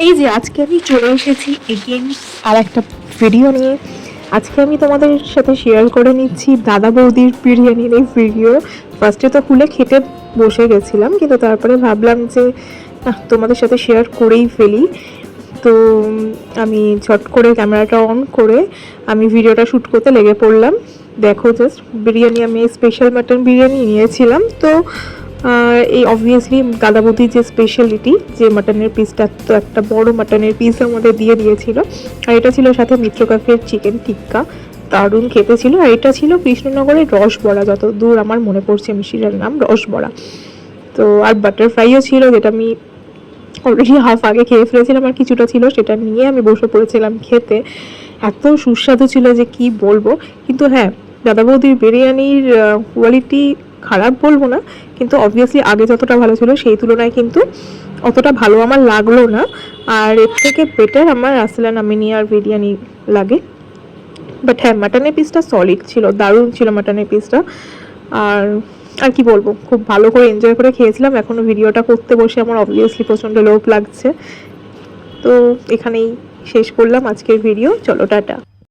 এই যে আজকে আমি চলে এসেছি এগেন আর একটা ভিডিও নিয়ে। আজকে আমি তোমাদের সাথে শেয়ার করে নিচ্ছি দাদা বৌদির বিরিয়ানির এই ভিডিও। ফার্স্টে তো খুলে খেতে বসে গেছিলাম, কিন্তু তারপরে ভাবলাম যে না, তোমাদের সাথে শেয়ার করেই ফেলি। তো আমি ঝট করে ক্যামেরাটা অন করে আমি ভিডিওটা শ্যুট করতে লেগে পড়লাম। দেখো জাস্ট, বিরিয়ানি আমি স্পেশাল মাটন বিরিয়ানি নিয়েছিলাম। তো এই অবভিয়াসলি দাদা বৌদির যে স্পেশালিটি, যে মাটনের পিসটা, তো একটা বড় মাটনের পিস আমাদের দিয়ে দিয়েছিল। আর এটা ছিল সাথে মিত্র কাফের চিকেন টিক্কা, দারুণ খেতে ছিল। আর এটা ছিল কৃষ্ণনগরের রসবড়া, যত দূর আমার মনে পড়ছে মিষ্টিটার নাম রসবড়া। তো আর বাটার ফ্রাইও ছিল, যেটা আমি অলরেডি হাফ আগে খেয়ে ফেলেছিলাম, আর কিছুটা ছিল, সেটা নিয়ে আমি বসে পড়েছিলাম খেতে। এত সুস্বাদু ছিল যে কি বলবো। কিন্তু হ্যাঁ, দাদা বৌদির বিরিয়ানির কোয়ালিটি খারাপ বলবো না, কিন্তু অবভিয়াসলি আগে যতটা ভালো ছিল সেই তুলনায় কিন্তু অতটা ভালো আমার লাগলো না। আর এর থেকে বেটার আমার আসলান আমিনিয়ার বিরিয়ানি লাগে। বাট হ্যাঁ, মাটনের পিসটা সলিড ছিল, দারুণ ছিল মাটনের পিসটা। আর আর কি বলবো, খুব ভালো করে এনজয় করে খেয়েছিলাম। এখনও ভিডিওটা করতে বসে আমার অবভিয়াসলি প্রচণ্ড লোভ লাগছে। তো এখানেই শেষ করলাম আজকের ভিডিও। চলো টাটা।